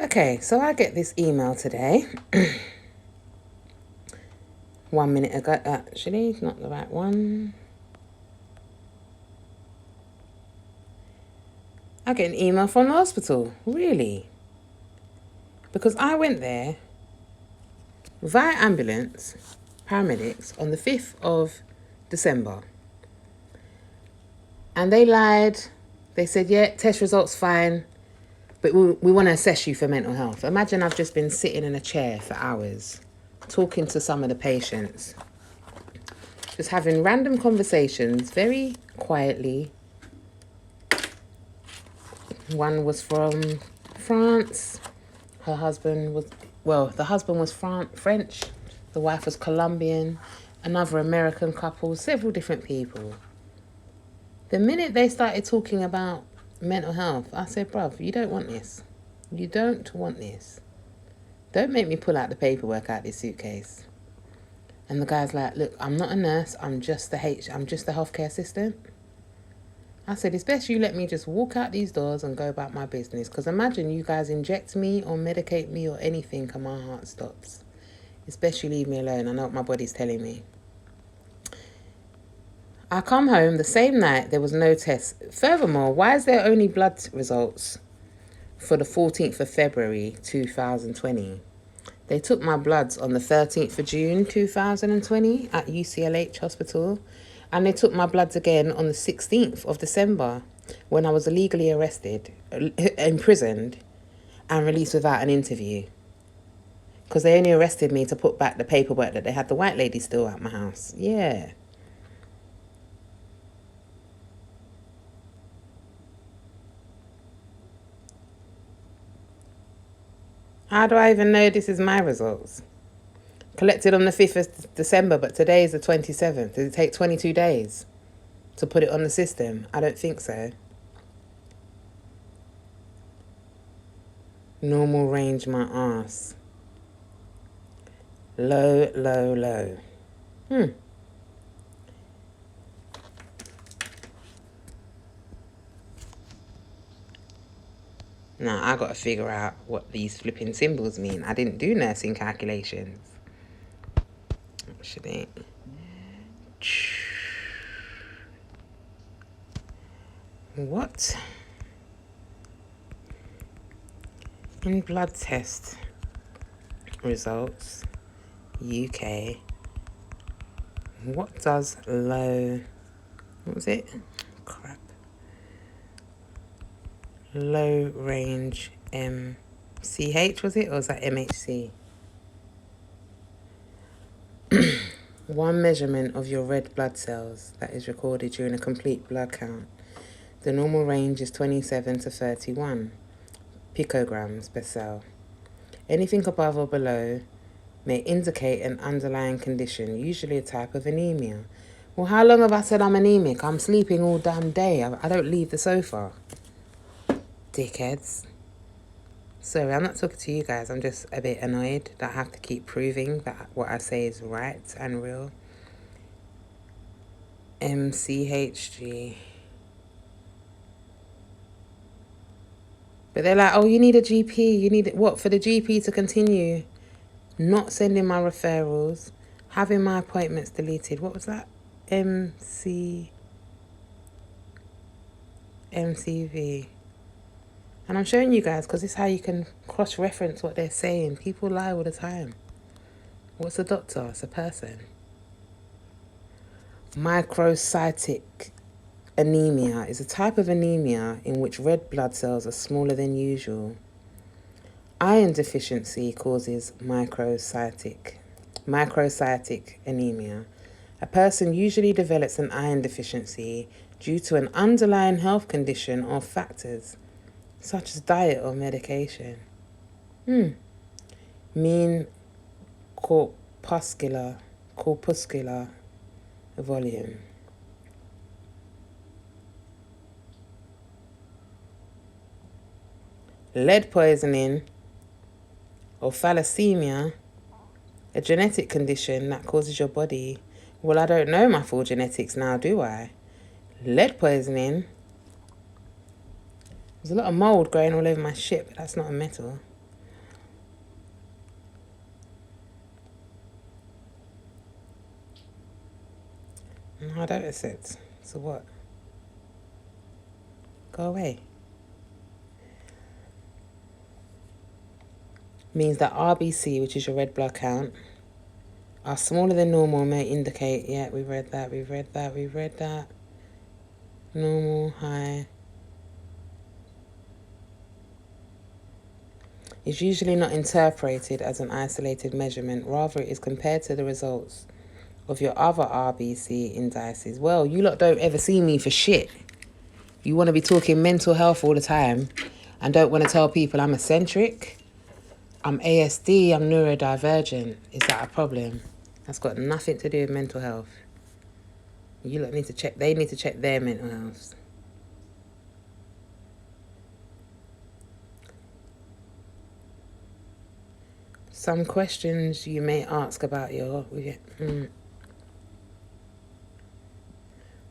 Okay, so I get this email today. 1 minute ago. Actually, not the right one. I get an email from the hospital. Really? Because I went there via ambulance, paramedics, on the 5th of December. And they lied. They said, yeah, test results fine, but we want to assess you for mental health. Imagine I've just been sitting in a chair for hours, talking to some of the patients, just having random conversations, very quietly. One was from France. Her husband was, the husband was French. The wife was Colombian. Another American couple, several different people. The minute they started talking about mental health, I said, bruv, you don't want this. You don't want this. Don't make me pull out the paperwork out of this suitcase. And the guy's like, look, I'm not a nurse. I'm just the healthcare assistant. I said, it's best you let me just walk out these doors and go about my business. Because imagine you guys inject me or medicate me or anything and my heart stops. It's best you leave me alone. I know what my body's telling me. I come home the same night, there was no test. Furthermore, why is there only blood results for the 14th of February 2020? They took my bloods on the 13th of June 2020 at UCLH Hospital, and they took my bloods again on the 16th of December when I was illegally arrested, imprisoned, and released without an interview. Because they only arrested me to put back the paperwork that they had the white lady still at my house. Yeah. How do I even know this is my results? Collected on the 5th of December, but today is the 27th. Did it take 22 days to put it on the system? I don't think so. Normal range my ass. Low, low, low. Now, I got to figure out what these flipping symbols mean. I didn't do nursing calculations. Actually. What? In blood test results, UK. What does low... What was it? Crap. Low range MCH, was it? Or was that MHC? One measurement of your red blood cells that is recorded during a complete blood count. The normal range is 27 to 31 picograms per cell. Anything above or below may indicate an underlying condition, usually a type of anemia. Well, how long have I said I'm anemic? I'm sleeping all damn day. I don't leave the sofa. Dickheads. Sorry, I'm not talking to you guys. I'm just a bit annoyed that I have to keep proving that what I say is right and real. MCHG. But they're like, oh, you need a GP. You need what? For the GP to continue not sending my referrals, having my appointments deleted. What was that? MCV. And I'm showing you guys because this is how you can cross-reference what they're saying. People lie all the time. What's a doctor? It's a person. Microcytic anemia is a type of anemia in which red blood cells are smaller than usual. Iron deficiency causes microcytic anemia. A person usually develops an iron deficiency due to an underlying health condition or factors, such as diet or medication. Mean corpuscular volume. Lead poisoning or thalassemia, a genetic condition that causes your body... Well, I don't know my full genetics now, do I? Lead poisoning. There's a lot of mold growing all over my ship, but that's not a metal. I don't accept. So what? Go away. Means that RBC, which is your red blood count, are smaller than normal may indicate, yeah, we've read that. Normal, high. Is usually not interpreted as an isolated measurement. Rather, it is compared to the results of your other RBC indices. Well, you lot don't ever see me for shit. You want to be talking mental health all the time and don't want to tell people I'm eccentric. I'm ASD, I'm neurodivergent. Is that a problem? That's got nothing to do with mental health. You lot need to check, they need to check their mental health. Some questions you may ask about your...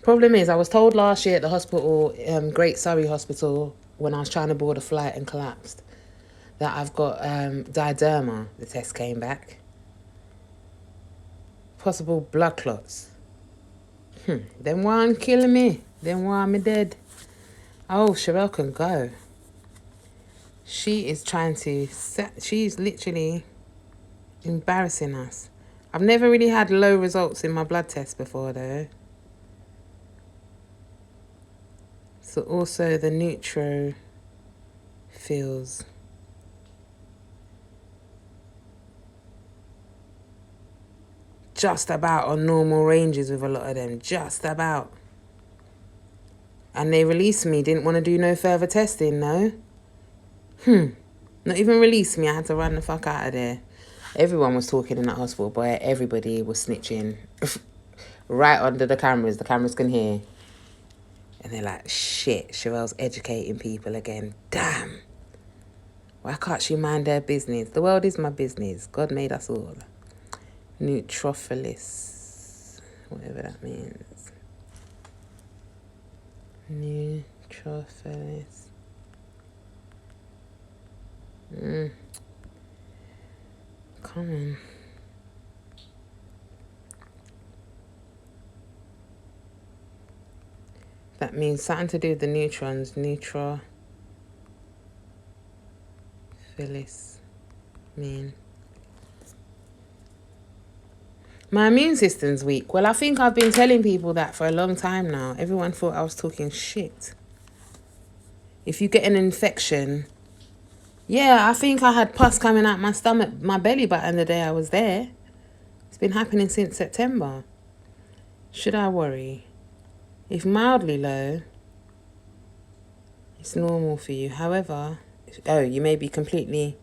Problem is, I was told last year at the hospital, Great Surrey Hospital, when I was trying to board a flight and collapsed, that I've got diderma. The test came back. Possible blood clots. Then one killing me. Then one me dead. Oh, Sherelle can go. She is trying to... She's literally embarrassing us. I've never really had low results in my blood test before, though. So also the neutrophils. Just about on normal ranges with a lot of them. Just about. And they released me. Didn't want to do no further testing, no. Not even release me. I had to run the fuck out of there. Everyone was talking in that hospital, boy. Everybody was snitching. Right under the cameras. The cameras can hear. And they're like, shit, Sherelle's educating people again. Damn. Why can't she mind her business? The world is my business. God made us all. Neutrophilus. Whatever that means. Neutrophilus. Come on. That means something to do with the neutrons. Neutrophilus mean. My immune system's weak. Well, I think I've been telling people that for a long time now. Everyone thought I was talking shit. If you get an infection... Yeah, I think I had pus coming out my stomach, my belly button the day I was there. It's been happening since September. Should I worry? If mildly low, it's normal for you. However, you may be completely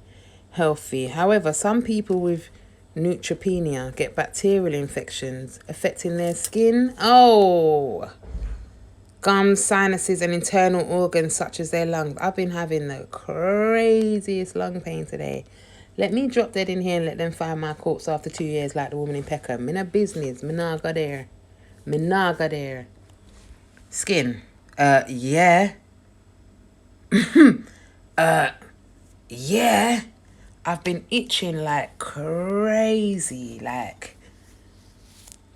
healthy. However, some people with neutropenia get bacterial infections affecting their skin. Gums, sinuses, and internal organs such as their lungs. I've been having the craziest lung pain today. Let me drop dead in here and let them find my corpse after 2 years like the woman in Peckham. In a business. Me nah go there. Skin. Yeah. Yeah. I've been itching like crazy. Like,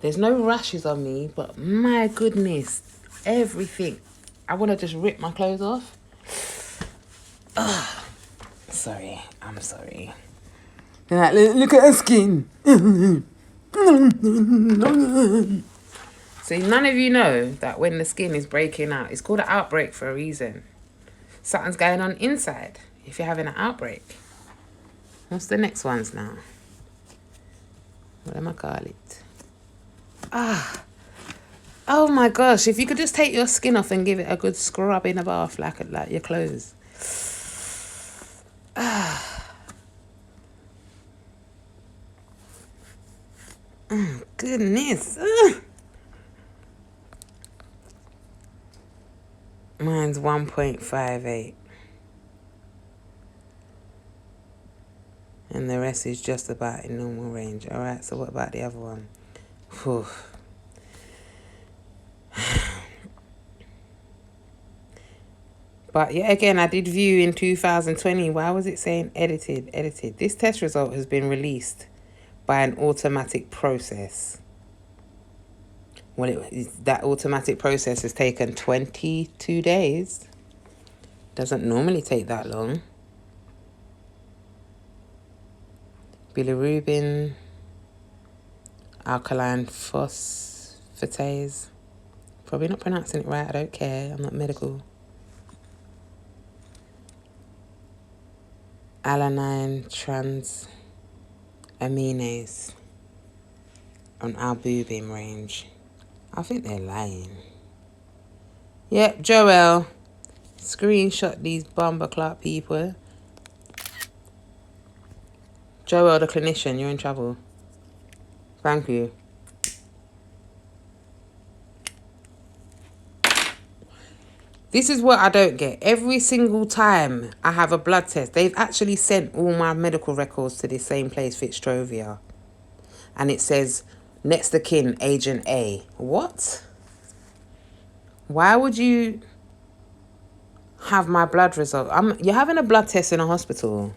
there's no rashes on me, but my goodness, everything. I want to just rip my clothes off. Sorry. I'm sorry. They're like, look at her skin. So none of you know that when the skin is breaking out, it's called an outbreak for a reason. Something's going on inside if you're having an outbreak. What's the next ones now? What am I call it? Oh my gosh, if you could just take your skin off and give it a good scrub in a bath like your clothes. Oh, goodness. Mine's 1.58. And the rest is just about in normal range. Alright, so what about the other one? Whew. But yeah, again, I did view in 2020. Why was it saying edited? This test result has been released by an automatic process. Well, that automatic process has taken 22 days. Doesn't normally take that long. Bilirubin, alkaline phosphatase. Probably not pronouncing it right. I don't care. I'm not medical. Alanine transaminase on albumin range. I think they're lying. Yep, Joel. Screenshot these bomber clock people. Joel, the clinician, you're in trouble. Thank you. This is what I don't get. Every single time I have a blood test, they've actually sent all my medical records to the same place, Fitzrovia. And it says, next of kin, Agent A. What? Why would you have my blood result? You're having a blood test in a hospital.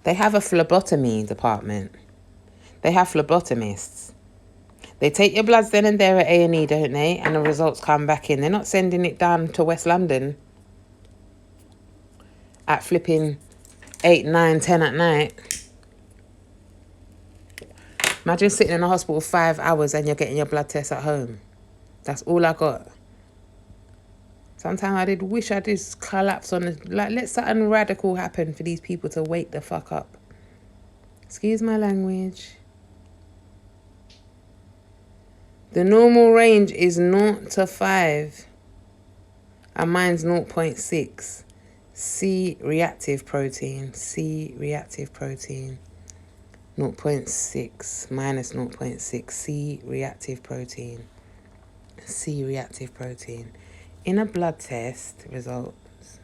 They have a phlebotomy department. They have phlebotomists. They take your bloods then and there at A&E, don't they? And the results come back in. They're not sending it down to West London at flipping 8, 9, 10 at night. Imagine sitting in a hospital 5 hours and you're getting your blood test at home. That's all I got. Sometimes I did wish I just collapse on let something radical happen for these people to wake the fuck up. Excuse my language. The normal range is 0 to 5. And mine's 0.6. C reactive protein. C reactive protein. 0.6 minus 0.6. C reactive protein. C reactive protein. In a blood test results,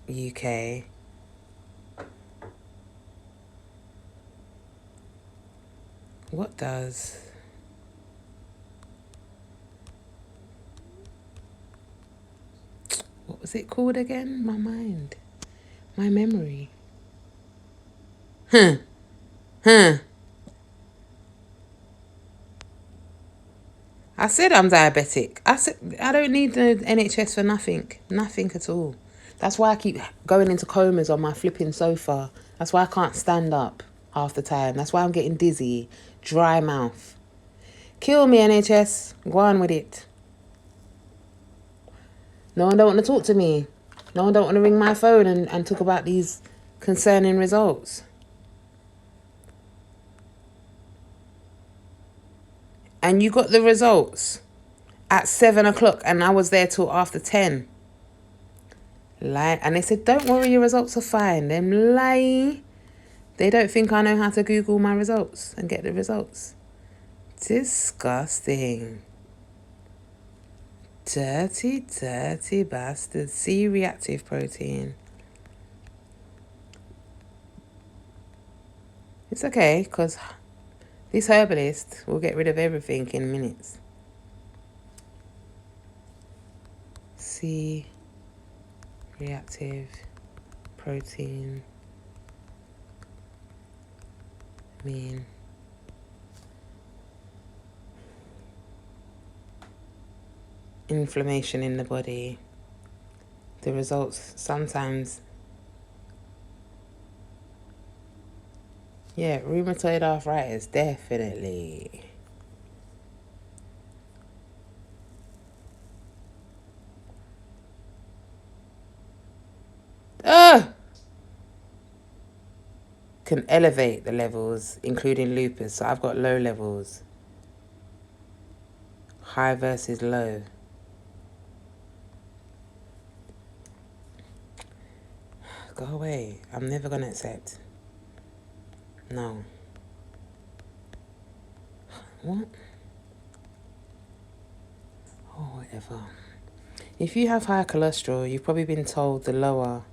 UK, what does what was it called again? My mind, my memory. I said I'm diabetic. I said I don't need the NHS for nothing. Nothing at all. That's why I keep going into comas on my flipping sofa. That's why I can't stand up half the time. That's why I'm getting dizzy, dry mouth. Kill me, NHS. Go on with it. No one don't want to talk to me. No one don't want to ring my phone and talk about these concerning results. And you got the results at 7 o'clock and I was there till after 10. Lie. And they said, don't worry, your results are fine. Them lie. They don't think I know how to Google my results and get the results. Disgusting. Dirty, dirty bastard. C-reactive protein. It's okay, because this herbalist will get rid of everything in minutes. C-reactive protein. Inflammation in the body. The results sometimes. Yeah, rheumatoid arthritis, definitely. Can elevate the levels, including lupus. So I've got low levels. High versus low. Go away. I'm never going to accept. No. What? Oh, whatever. If you have high cholesterol, you've probably been told the lower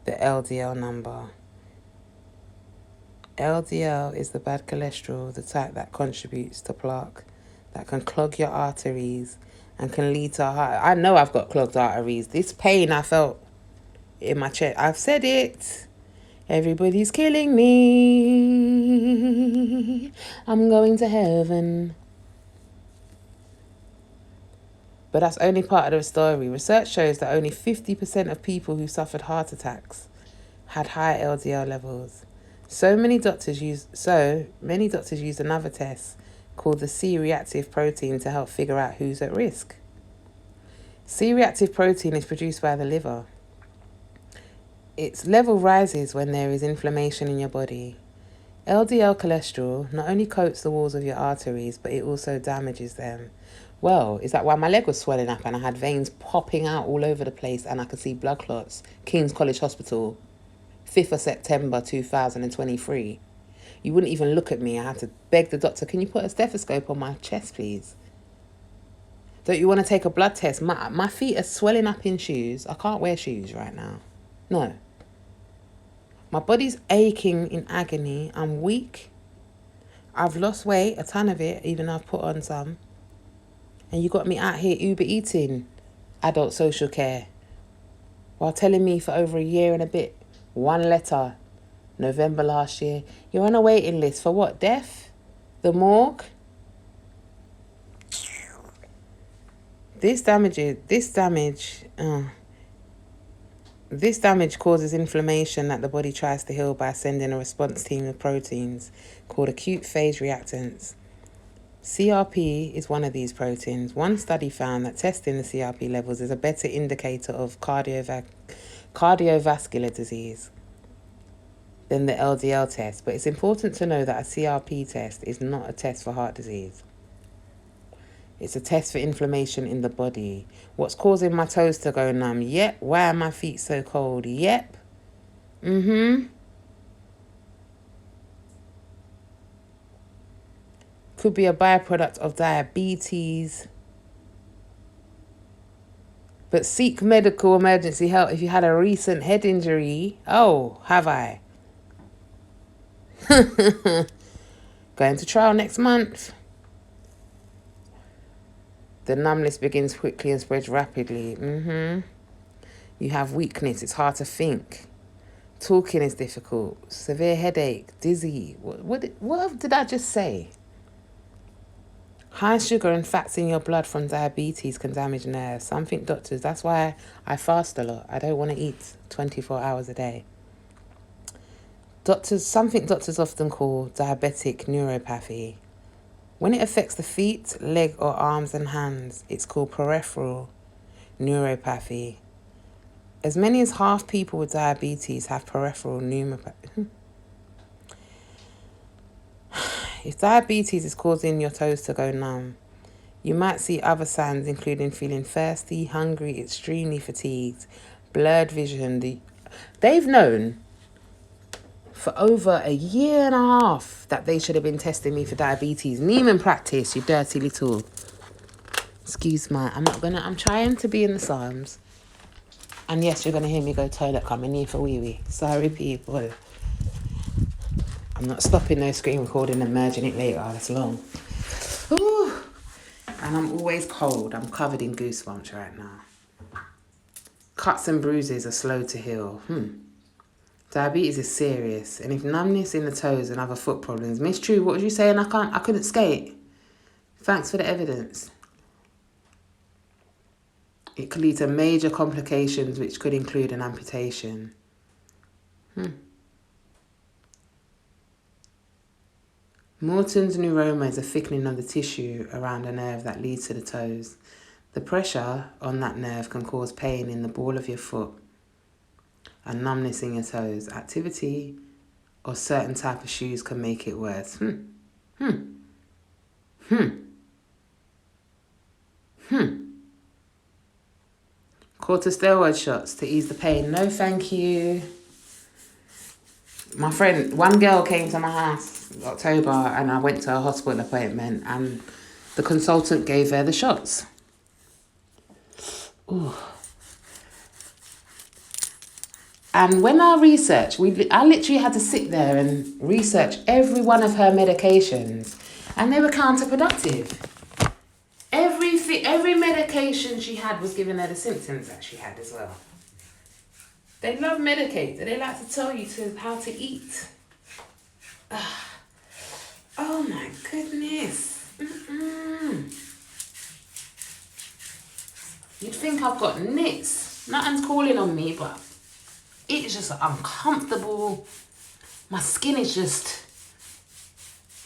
the LDL number. LDL is the bad cholesterol, the type that contributes to plaque, that can clog your arteries and can lead to a heart. I know I've got clogged arteries. This pain I felt in my chest. I've said it. Everybody's killing me. I'm going to heaven. But that's only part of the story. Research shows that only 50% of people who suffered heart attacks had high LDL levels. So many doctors used another test called the C-reactive protein to help figure out who's at risk. C-reactive protein is produced by the liver. Its level rises when there is inflammation in your body. LDL cholesterol not only coats the walls of your arteries, but it also damages them. Well, is that why my leg was swelling up and I had veins popping out all over the place and I could see blood clots? King's College Hospital, 5th of September 2023. You wouldn't even look at me. I had to beg the doctor, can you put a stethoscope on my chest, please? Don't you want to take a blood test? My feet are swelling up in shoes. I can't wear shoes right now. No. My body's aching in agony. I'm weak. I've lost weight, a ton of it, even though I've put on some. And you got me out here Uber eating adult social care while telling me for over a year and a bit, one letter, November last year, you're on a waiting list for what, death? The morgue? This damage causes inflammation that the body tries to heal by sending a response team of proteins called acute phase reactants. CRP is one of these proteins. One study found that testing the CRP levels is a better indicator of cardiovascular disease than the LDL test, but it's important to know that a CRP test is not a test for heart disease. It's a test for inflammation in the body. What's causing my toes to go numb? Yep. Why are my feet so cold? Yep. Could be a byproduct of diabetes. But seek medical emergency help if you had a recent head injury. Oh, have I? Going to trial next month. The numbness begins quickly and spreads rapidly. You have weakness. It's hard to think. Talking is difficult. Severe headache. Dizzy. What did I just say? High sugar and fats in your blood from diabetes can damage nerves. Some think doctors. That's why I fast a lot. I don't want to eat 24 hours a day. Something doctors often call diabetic neuropathy. When it affects the feet, leg or arms and hands, it's called peripheral neuropathy. As many as half people with diabetes have peripheral neuropathy. If diabetes is causing your toes to go numb, you might see other signs including feeling thirsty, hungry, extremely fatigued, blurred vision. They've known for over a year and a half that they should have been testing me for diabetes. Neiman practice, you dirty little. Excuse my, I'm trying to be in the Psalms. And yes, you're going to hear me go toilet coming here for wee wee. Sorry, people. I'm not stopping no screen recording and merging it later. That's long. Ooh. And I'm always cold. I'm covered in goosebumps right now. Cuts and bruises are slow to heal. Diabetes is serious, and if numbness in the toes and other foot problems. Miss True, what was you saying? I couldn't skate. Thanks for the evidence. It could lead to major complications, which could include an amputation. Morton's neuroma is a thickening of the tissue around a nerve that leads to the toes. The pressure on that nerve can cause pain in the ball of your foot and numbness in your toes. Activity or certain type of shoes can make it worse. Corticosteroid shots to ease the pain. No, thank you. My friend, one girl came to my house in October and I went to a hospital appointment and the consultant gave her the shots. Ooh. And when I researched, I literally had to sit there and research every one of her medications, and they were counterproductive. Every medication she had was giving her the symptoms that she had as well. They love medicating. They like to tell you how to eat. Oh my goodness. You'd think I've got nits. Nothing's calling on me, but it's just uncomfortable. My skin is just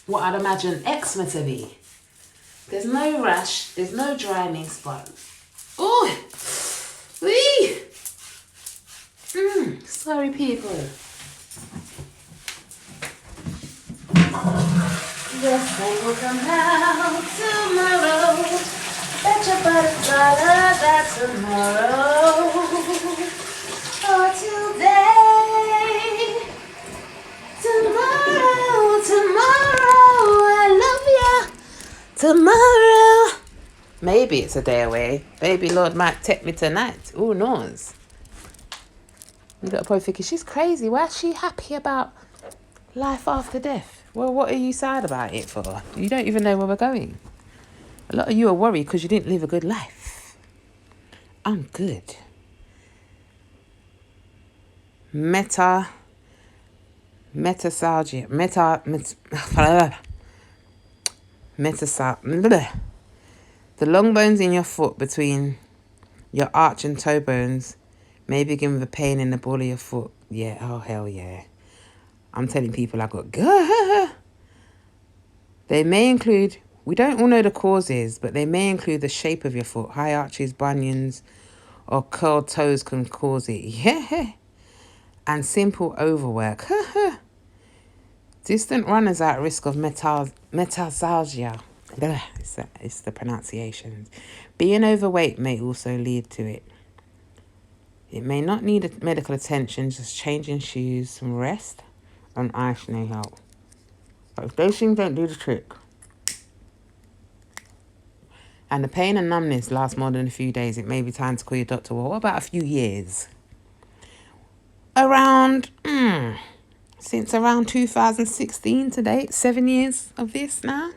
what I'd imagine eczema to be. There's no rash, there's no dryness, but oh, wee. Sorry, people. The sun will come out tomorrow. Bet your $1 that tomorrow or today. Tomorrow, I love ya. Tomorrow. Maybe it's a day away. Baby Lord might take me tonight. Who knows? You got to probably thinking, she's crazy. Why is she happy about life after death? Well, what are you sad about it for? You don't even know where we're going. A lot of you are worried because you didn't live a good life. I'm good. Metasalgia. The long bones in your foot between your arch and toe bones may begin with a pain in the ball of your foot. Yeah, oh hell yeah. I'm telling people I got good. They may include, we don't all know the causes, but they may include the shape of your foot. High arches, bunions, or curled toes can cause it. Yeah. And simple overwork. Distant runners are at risk of metasalgia. It's the pronunciations. Being overweight may also lead to it. It may not need medical attention, just changing shoes, some rest, and ice may help. But if those things don't do the trick, and the pain and numbness last more than a few days, it may be time to call your doctor. Well, what about a few years? Since around 2016 to date, 7 years of this now.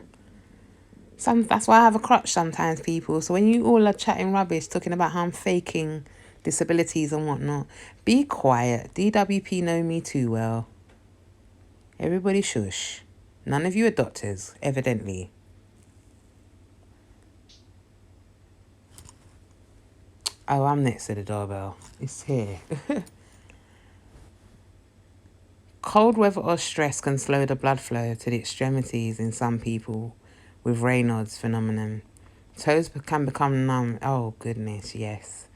That's why I have a crutch sometimes, people. So when you all are chatting rubbish, talking about how I'm faking disabilities and whatnot, be quiet. DWP know me too well. Everybody shush. None of you are doctors, evidently. Oh, I'm next to the doorbell. It's here. Cold weather or stress can slow the blood flow to the extremities in some people with Raynaud's phenomenon. Toes can become numb. Oh, goodness, yes.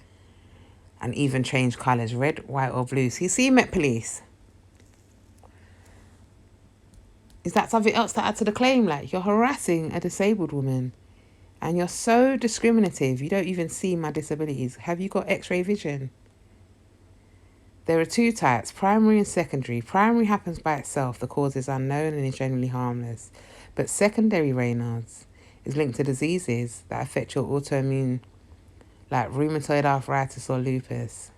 And even change colours, red, white or blue. So you see, Met Police? Is that something else to add to the claim? Like, you're harassing a disabled woman and you're so discriminative. You don't even see my disabilities. Have you got x-ray vision? There are two types, primary and secondary. Primary happens by itself. The cause is unknown and is generally harmless. But secondary Raynaud's is linked to diseases that affect your autoimmune, like rheumatoid arthritis or lupus.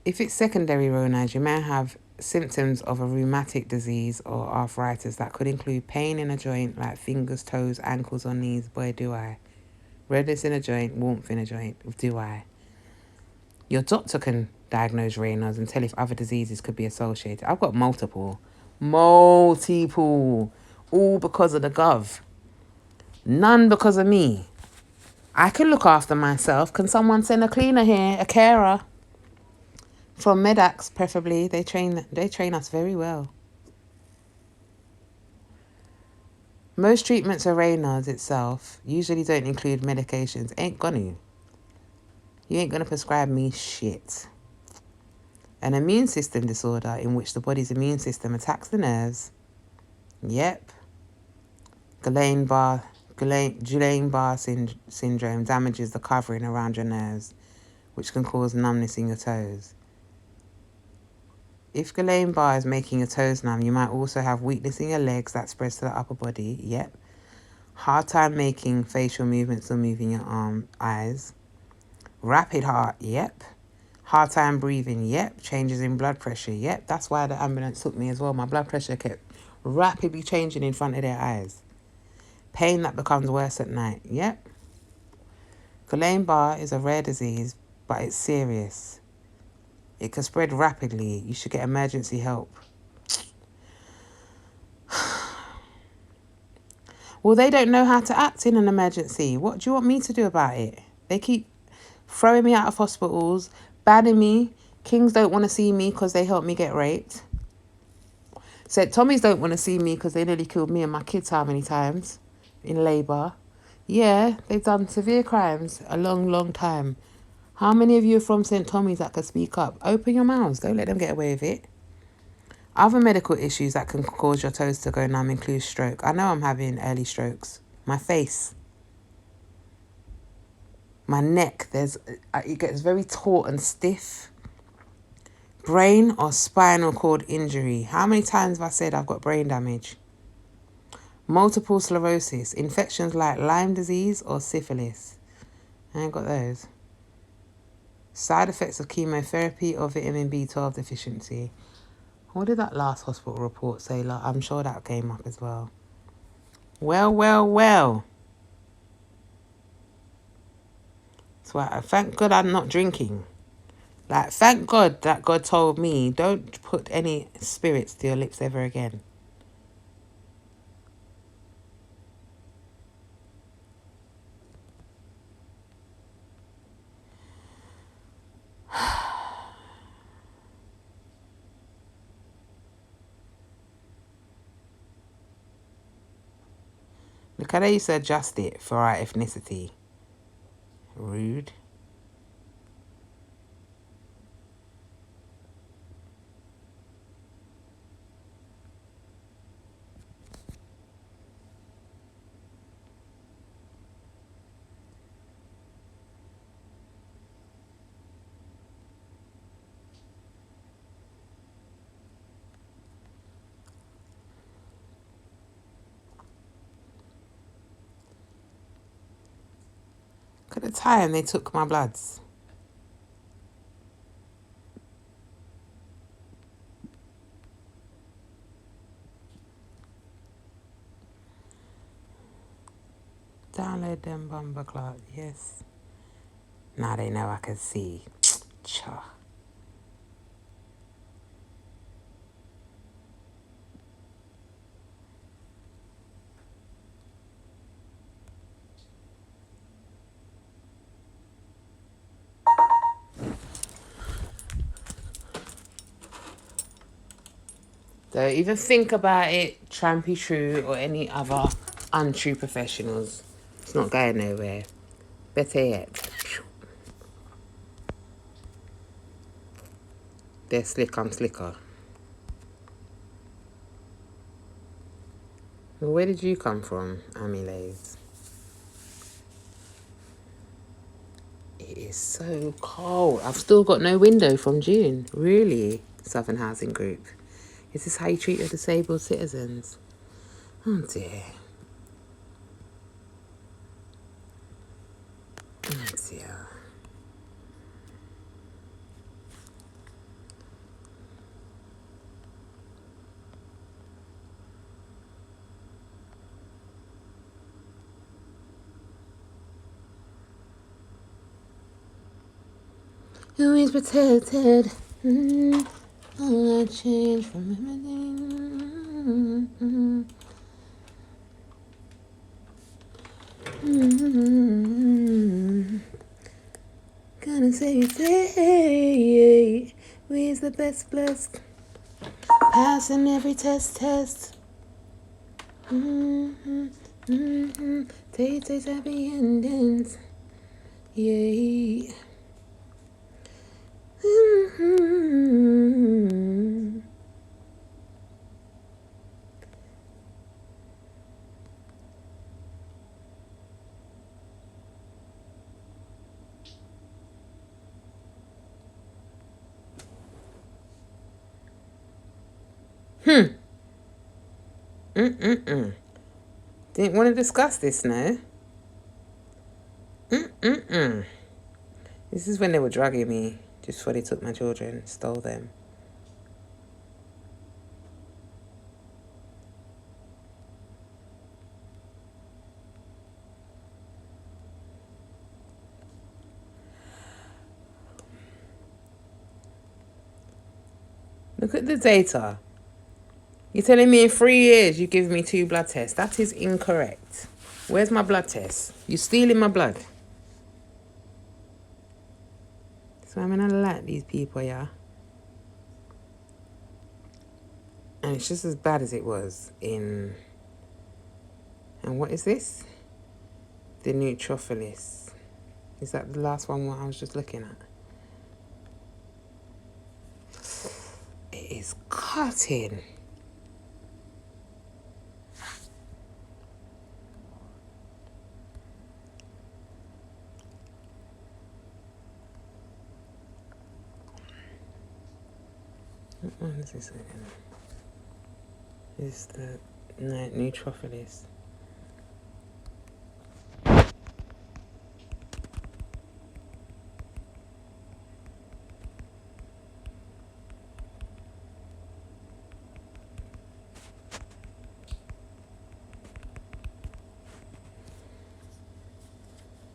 If it's secondary Raynaud's, you may have symptoms of a rheumatic disease or arthritis that could include pain in a joint like fingers, toes, ankles or knees. Boy, do I. Redness in a joint, warmth in a joint. Do I. Your doctor can diagnose Raynaud's and tell if other diseases could be associated. I've got multiple. All because of the gov. None because of me. I can look after myself. Can someone send a cleaner here, a carer? From Medax, preferably. They train us very well. Most treatments of Raynaud's itself usually don't include medications. Ain't gonna. You ain't gonna prescribe me shit. An immune system disorder in which the body's immune system attacks the nerves. Yep. Guillain-Barré syndrome damages the covering around your nerves, which can cause numbness in your toes. If Guillain-Barré is making your toes numb, you might also have weakness in your legs that spreads to the upper body. Yep. Hard time making facial movements or moving your eyes. Rapid heart. Yep. Hard time breathing. Yep. Changes in blood pressure. Yep. That's why the ambulance took me as well. My blood pressure kept rapidly changing in front of their eyes. Pain that becomes worse at night. Yep. Guillain-Barré is a rare disease, but it's serious. It can spread rapidly. You should get emergency help. Well, they don't know how to act in an emergency. What do you want me to do about it? They keep throwing me out of hospitals, banning me. Kings don't want to see me because they helped me get raped. St. Tommy's don't want to see me because they nearly killed me and my kids how many times in labour. Yeah, they've done severe crimes a long, long time. How many of you are from St. Tommy's that can speak up? Open your mouths. Don't let them get away with it. Other medical issues that can cause your toes to go numb include stroke. I know I'm having early strokes. My face. My neck. It gets very taut and stiff. Brain or spinal cord injury. How many times have I said I've got brain damage? Multiple sclerosis. Infections like Lyme disease or syphilis. I ain't got those. Side effects of chemotherapy or vitamin B12 deficiency. What did that last hospital report say? Like, I'm sure that came up as well. Well. So thank God I'm not drinking. Like, thank God that God told me, don't put any spirits to your lips ever again. Look how they used to adjust it for our ethnicity. Rude. Look at the time they took my bloods. Download them bumper clock, yes. Now they know I can see. Cha. Don't even think about it, Trampy True or any other untrue professionals. It's not going nowhere. Better yet, they're slick, I'm slicker. Well, where did you come from, Amilays? It is so cold. I've still got no window from June. Really? Southern Housing Group. Is this how you treat your disabled citizens? Oh dear. Oh dear. Who is protected? I change from everything. Gonna say you say, we's the best blessed, passing every test. Taste happy endings, yeah. Didn't want to discuss this, no? This is when they were drugging me, just before they took my children, stole them. Look at the data. You're telling me in 3 years you give me 2 blood tests? That is incorrect. Where's my blood test? You're stealing my blood. So I'm gonna like these people, yeah. And it's just as bad as it was in... And what is this? The Neutrophilus. Is that the last one I was just looking at? It is cutting. What one is this again? It's the Neutrophilus.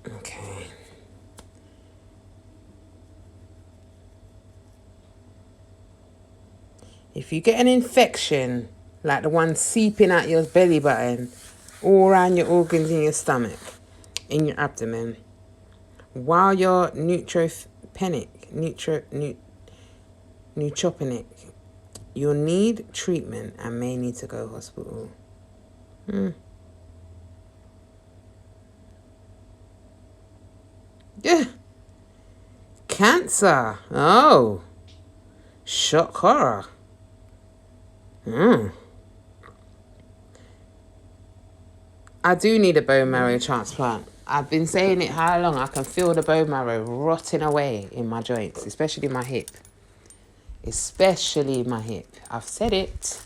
Okay. If you get an infection, like the one seeping out your belly button, all around your organs in your stomach, in your abdomen, while you're neutropenic, you'll need treatment and may need to go to hospital. Yeah. Cancer. Oh. Shock horror. I do need a bone marrow transplant. I've been saying it how long. I can feel the bone marrow rotting away in my joints, especially my hip. Especially my hip. I've said it.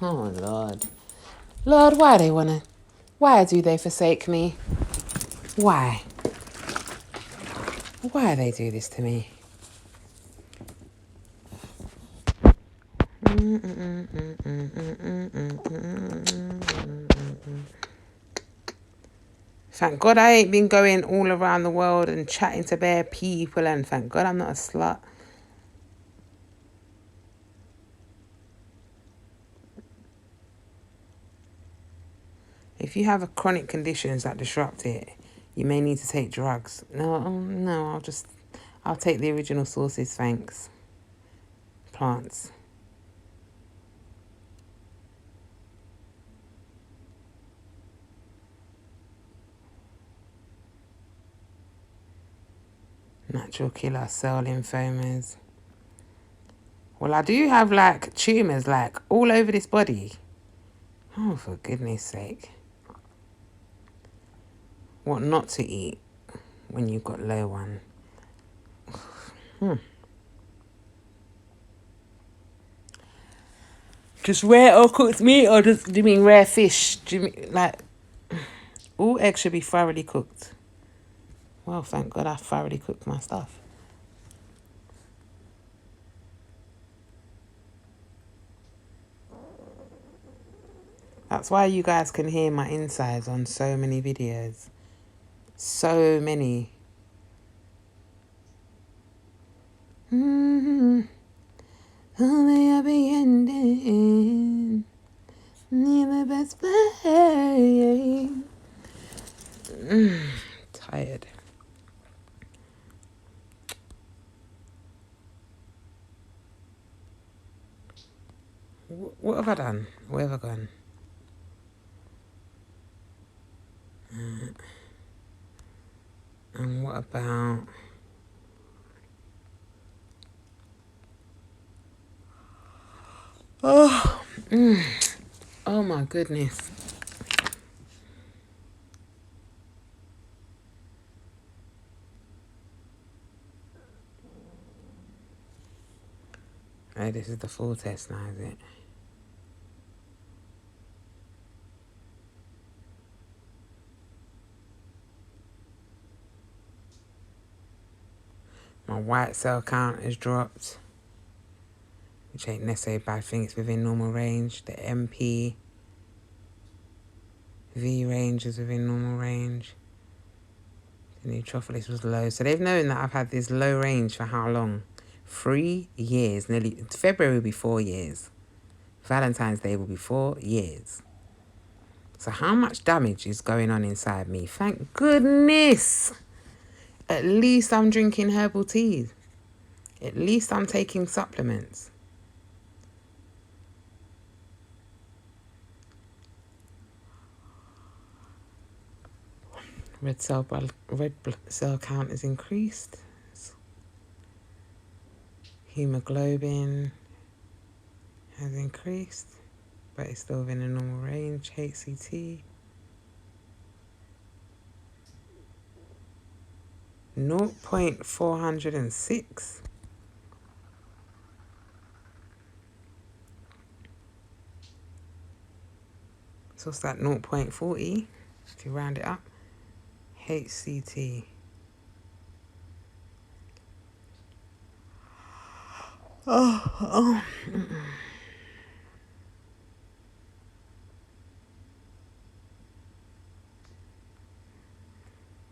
Oh, Lord. Lord, why do they forsake me? Why? Why do they do this to me? Thank God I ain't been going all around the world and chatting to bare people, and thank God I'm not a slut. If you have chronic conditions that disrupt it, you may need to take drugs. No, I'll take the original sources, thanks. Plants. Natural killer cell lymphomas. Well, I do have, like, tumours, like, all over this body. Oh, for goodness sake. What not to eat when you've got low one. Just rare or cooked meat, or do you mean rare fish? Do you mean, like, all eggs should be thoroughly cooked. Well, thank God I thoroughly cooked my stuff. That's why you guys can hear my insides on so many videos. So many. Only happy ending. You're the best play. Tired. What have I done? Where have I gone? And what about... Oh, oh my goodness. Hey, this is the full test now, is it? My white cell count has dropped, which ain't necessarily a bad thing. It's within normal range. The MP V range is within normal range. The Neutrophilus was low. So they've known that I've had this low range for how long? 3 years. Nearly February will be 4 years. Valentine's Day will be 4 years. So how much damage is going on inside me? Thank goodness. At least I'm drinking herbal teas. At least I'm taking supplements. Red blood cell count is increased. Hemoglobin has increased, but it's still within a normal range. HCT 0.406. So it's that 0.40 if you round it up. HCT. Oh.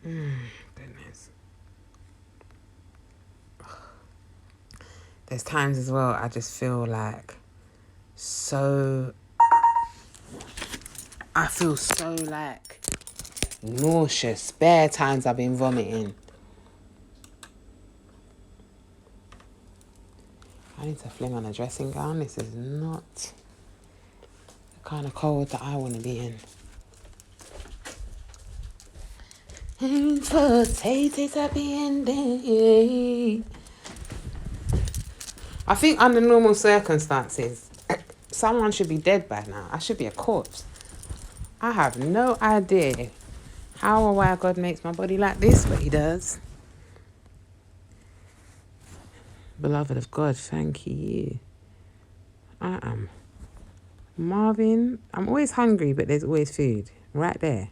Goodness. There's times as well I just feel like I feel so like nauseous. Bare times I've been vomiting. I need to fling on a dressing gown. This is not the kind of cold that I want to be in. I think under normal circumstances, someone should be dead by now. I should be a corpse. I have no idea how or why God makes my body like this, but he does. Beloved of God, thank you. I am Marvin. I'm always hungry, but there's always food right there.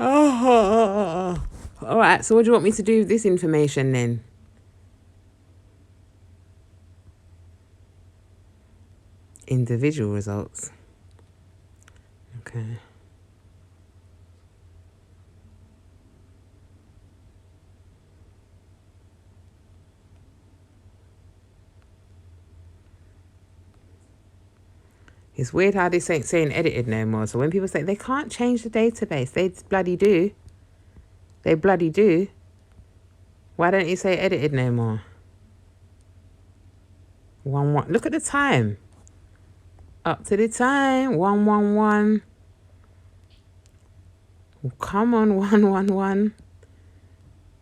Oh, all right. So what do you want me to do with this information then? Individual results. Okay. It's weird how this ain't saying edited no more. So when people say they can't change the database, they bloody do. They bloody do. Why don't you say edited no more? 1-1. Look at the time. Up to the time. 1-1-1. Come on, 1-1-1.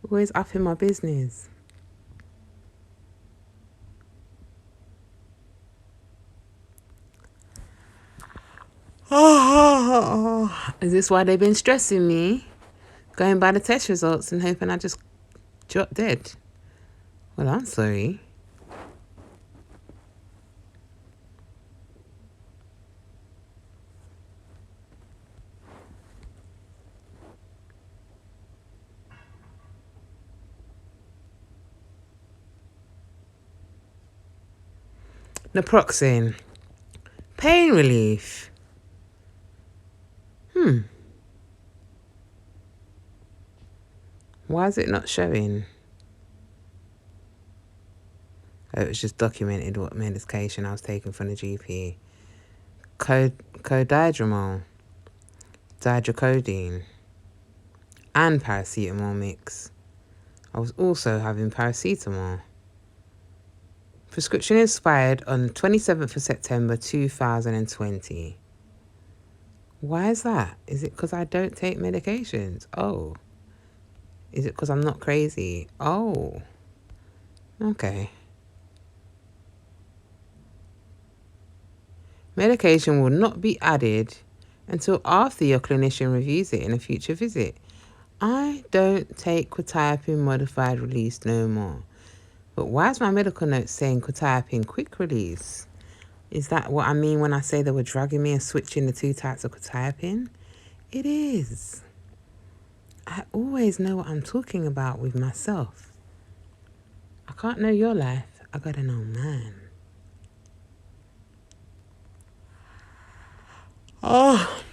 Always up in my business. Is this why they've been stressing me? Going by the test results and hoping I just drop dead? Well, I'm sorry. Naproxen. Pain relief. Why is it not showing? Oh, it was just documented what medication I was taking from the GP. Codidromol, didrocodine, and paracetamol mix. I was also having paracetamol. Prescription expired on the 27th of September 2020. Why is that? Is it because I don't take medications? Oh. Is it because I'm not crazy? Oh. Okay. Medication will not be added until after your clinician reviews it in a future visit. I don't take quetiapine modified release no more. But why is my medical note saying quetiapine quick release? Is that what I mean when I say they were drugging me and switching the 2 types of quetiapine? It is. I always know what I'm talking about with myself. I can't know your life. I gotta know mine. Oh.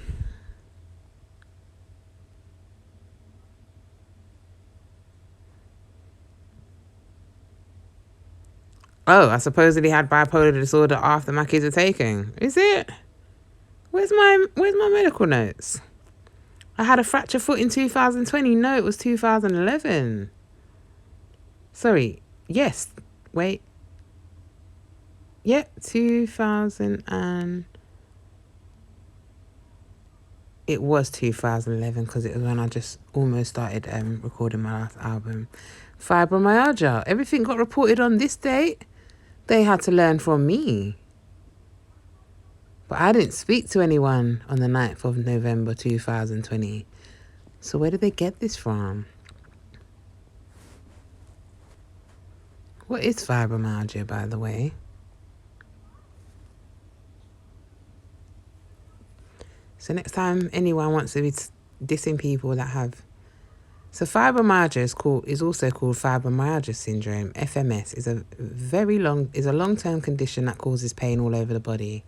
Oh, I supposedly had bipolar disorder after my kids are taken. Is it? Where's my medical notes? I had a fractured foot in 2020. No, it was 2011. Sorry. Yes. Wait. Yep, 2000 and... It was 2011 because it was when I just almost started recording my last album. Fibromyalgia. Everything got reported on this date. They had to learn from me. But I didn't speak to anyone on the 9th of November 2020. So where did they get this from? What is fibromyalgia, by the way? So next time anyone wants to be dissing people that have... So fibromyalgia is also called fibromyalgia syndrome. FMS is a long-term condition that causes pain all over the body.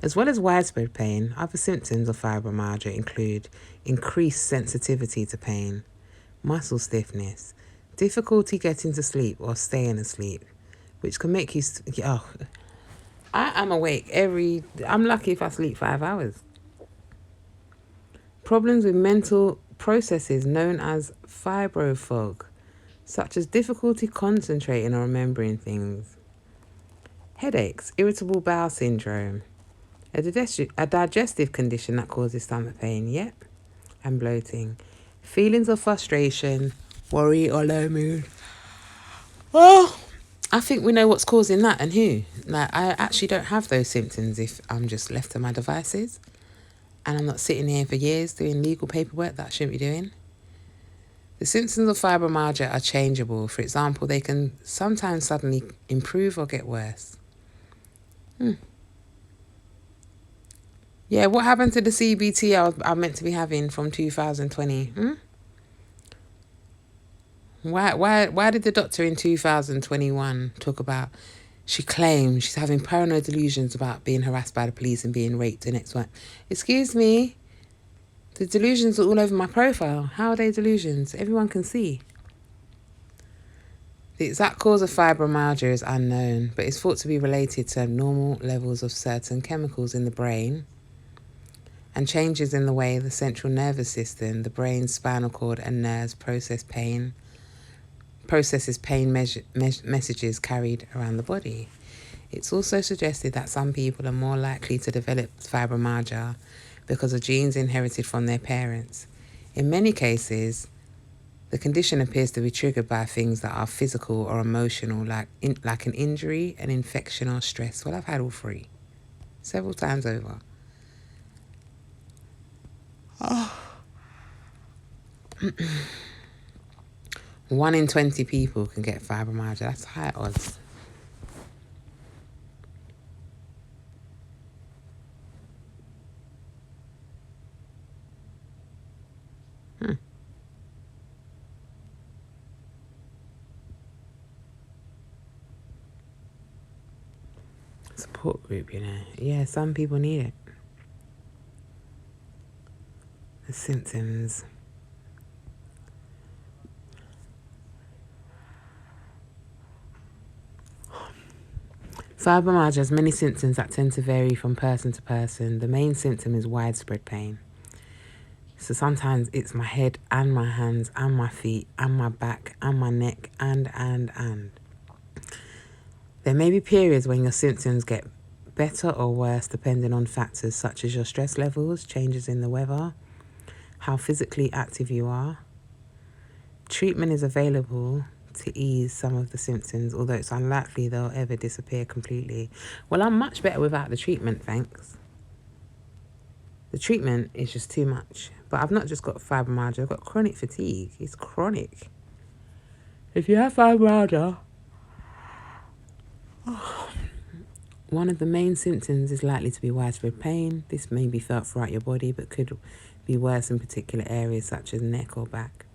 As well as widespread pain, other symptoms of fibromyalgia include increased sensitivity to pain, muscle stiffness, difficulty getting to sleep or staying asleep, which can make you... I am awake I'm lucky if I sleep 5 hours. Problems with mental processes known as fibrofog, such as difficulty concentrating or remembering things. Headaches, irritable bowel syndrome, a digestive condition that causes stomach pain, and bloating. Feelings of frustration, worry or low mood. Oh, I think we know what's causing that and who. Like, I actually don't have those symptoms if I'm just left to my devices and I'm not sitting here for years doing legal paperwork that I shouldn't be doing. The symptoms of fibromyalgia are changeable. For example, they can sometimes suddenly improve or get worse. Yeah, what happened to the CBT I meant to be having from 2020? Why did the doctor in 2021 talk about... She claims she's having paranoid delusions about being harassed by the police and being raped and X, Y. Excuse me? The delusions are all over my profile. How are they delusions? Everyone can see. The exact cause of fibromyalgia is unknown, but it's thought to be related to abnormal levels of certain chemicals in the brain and changes in the way the central nervous system, the brain, spinal cord and nerves processes pain messages carried around the body. It's also suggested that some people are more likely to develop fibromyalgia because of genes inherited from their parents. In many cases, the condition appears to be triggered by things that are physical or emotional, like an injury, an infection or stress. Well, I've had all three several times over. 1 in 20 people can get fibromyalgia. That's high odds. Support group, Yeah, some people need it. The symptoms. Fibromyalgia has many symptoms that tend to vary from person to person. The main symptom is widespread pain. So sometimes it's my head and my hands and my feet and my back and my neck and. There may be periods when your symptoms get better or worse depending on factors such as your stress levels, changes in the weather, how physically active you are. Treatment is available to ease some of the symptoms, although it's unlikely they'll ever disappear completely. Well, I'm much better without the treatment, thanks. The treatment is just too much. But I've not just got fibromyalgia, I've got chronic fatigue. It's chronic. If you have fibromyalgia, one of the main symptoms is likely to be widespread pain. This may be felt throughout your body, but could be worse in particular areas such as neck or back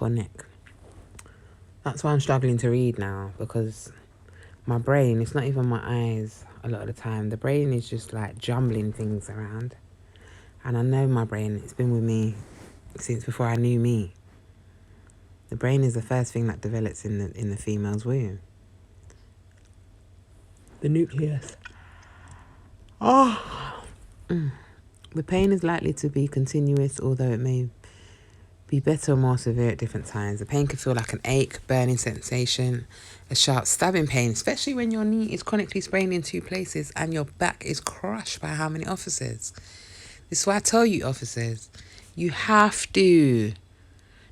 or neck. That's why I'm struggling to read now, because my brain, it's not even my eyes a lot of the time. The brain is just like jumbling things around. And I know my brain, it's been with me since before I knew me. The brain is the first thing that develops in the female's womb. The nucleus. Oh. The pain is likely to be continuous, although it may be better or more severe at different times. The pain can feel like an ache, burning sensation, a sharp stabbing pain, especially when your knee is chronically sprained in 2 places and your back is crushed by how many officers? This is why I tell you, officers, you have to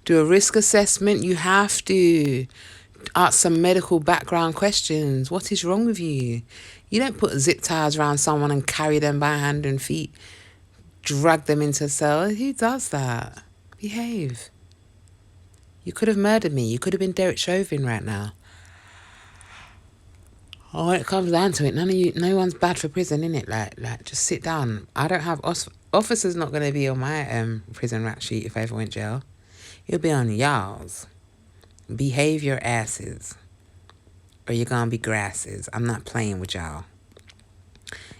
do a risk assessment. You have to ask some medical background questions. What is wrong with you? You don't put zip ties around someone and carry them by hand and feet, drag them into a cell. Who does that? Behave. You could have murdered me. You could have been Derek Chauvin right now. Oh, when it comes down to it, no one's bad for prison, innit? Like, just sit down. I don't have officers not gonna be on my prison rap sheet if I ever went jail. It'll be on y'all's. Behave your asses, or you're gonna be grasses. I'm not playing with y'all.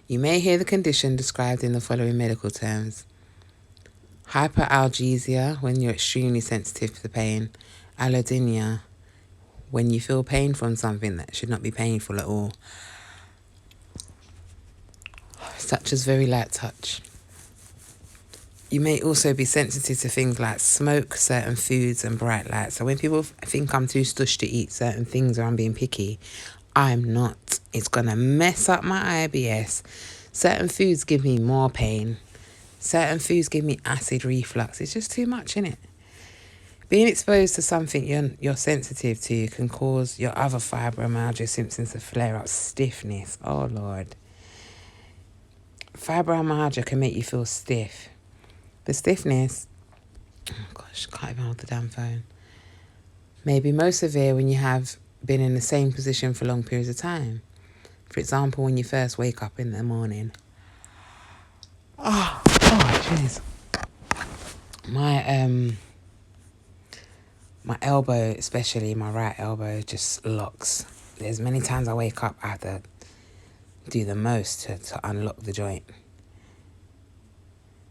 You may hear the condition described in the following medical terms: hyperalgesia, when you're extremely sensitive to the pain; allodynia, when you feel pain from something that should not be painful at all, such as very light touch. You may also be sensitive to things like smoke, certain foods, and bright light. So when people think I'm too stush to eat certain things or I'm being picky, I'm not. It's going to mess up my IBS. Certain foods give me more pain. Certain foods give me acid reflux. It's just too much, innit? Being exposed to something you're sensitive to can cause your other fibromyalgia symptoms to flare up. Stiffness. Oh, Lord. Fibromyalgia can make you feel stiff. The stiffness, oh gosh, can't even hold the damn phone, may be most severe when you have been in the same position for long periods of time. For example, when you first wake up in the morning. Oh, jeez. My elbow, especially my right elbow, just locks. There's many times I wake up, I have to do the most to unlock the joint.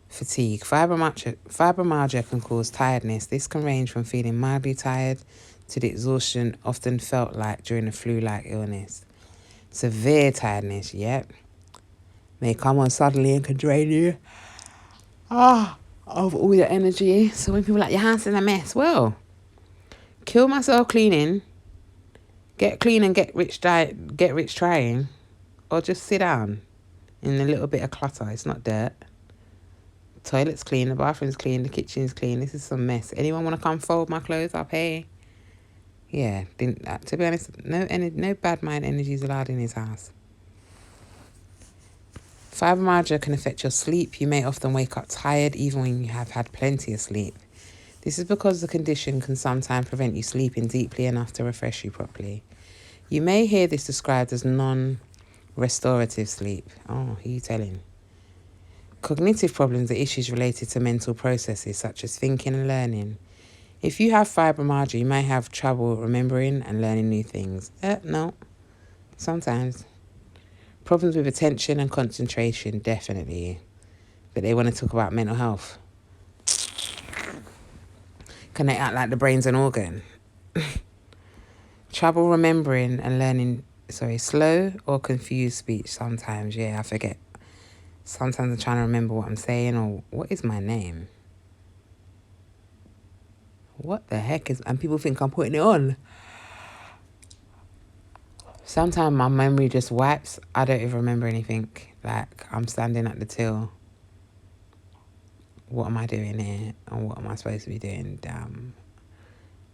Fatigue. Fibromyalgia can cause tiredness. This can range from feeling mildly tired to the exhaustion often felt like during a flu-like illness. Severe tiredness, may come on suddenly and can drain you of all your energy. So when people are like, your house is a mess, well, kill myself cleaning, get clean and get rich trying, or just sit down in a little bit of clutter. It's not dirt. Toilet's clean, the bathroom's clean, the kitchen's clean. This is some mess. Anyone want to come fold my clothes? I'll pay. Yeah, to be honest, no bad mind energy is allowed in his house. Fibromyalgia can affect your sleep. You may often wake up tired even when you have had plenty of sleep. This is because the condition can sometimes prevent you sleeping deeply enough to refresh you properly. You may hear this described as non-restorative sleep. Oh, who are you telling? Cognitive problems are issues related to mental processes such as thinking and learning. If you have fibromyalgia, you may have trouble remembering and learning new things. No, sometimes. Problems with attention and concentration, definitely. But they want to talk about mental health. Can they act like the brain's an organ? Trouble remembering and learning, slow or confused speech sometimes. Yeah, I forget. Sometimes I'm trying to remember what I'm saying or what is my name? What the heck is... And people think I'm putting it on. Sometimes my memory just wipes. I don't even remember anything. Like, I'm standing at the till. What am I doing here? And what am I supposed to be doing? Damn.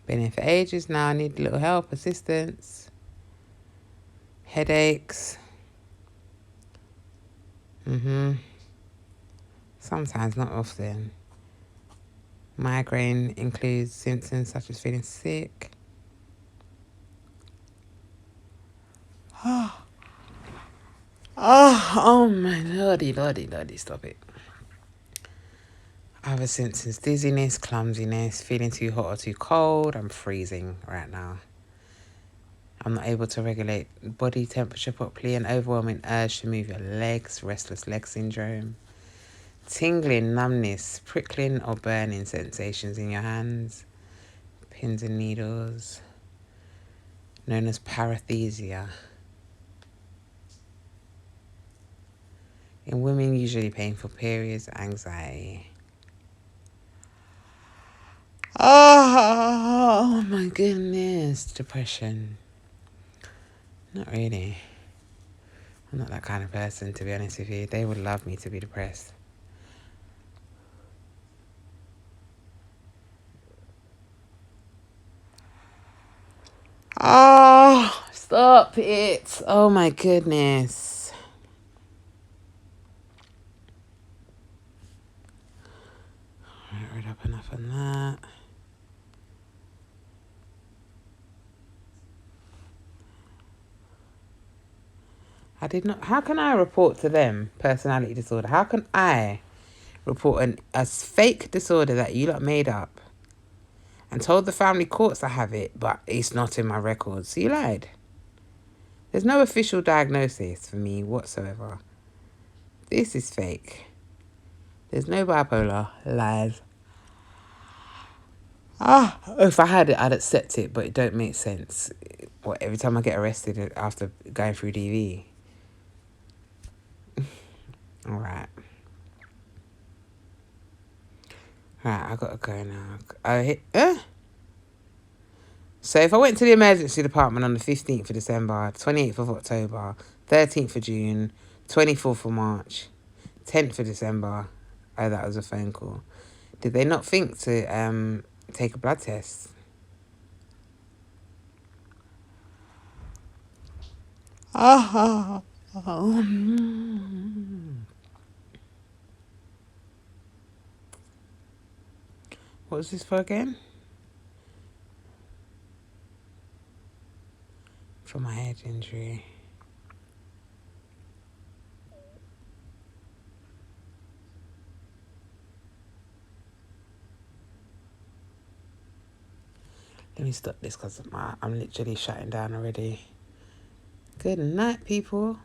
Been here for ages now. I need a little help, assistance. Headaches. Sometimes, not often. Migraine includes symptoms such as feeling sick. Oh my lordy, stop it. Other symptoms: dizziness, clumsiness, feeling too hot or too cold. I'm freezing right now. I'm not able to regulate body temperature properly. An overwhelming urge to move your legs. Restless leg syndrome. Tingling, numbness, prickling or burning sensations in your hands. Pins and needles. Known as paresthesia. In women, usually painful periods, anxiety. Oh my goodness. Depression. Not really. I'm not that kind of person, to be honest with you. They would love me to be depressed. Oh, stop it. Oh my goodness. Right, read up enough on that. I did not. How can I report to them personality disorder? How can I report a fake disorder that you lot made up and told the family courts I have it, but it's not in my records? You lied. There's no official diagnosis for me whatsoever. This is fake. There's no bipolar. Lies. If I had it, I'd accept it, but it don't make sense. What, every time I get arrested after going through DV? All right. Right, I gotta go now. So if I went to the emergency department on the 15th of December, 28th of October, 13th of June, 24th of March, 10th of December, oh, that was a phone call. Did they not think to take a blood test? What was this for again? For my head injury. Let me stop this because I'm literally shutting down already. Good night, people.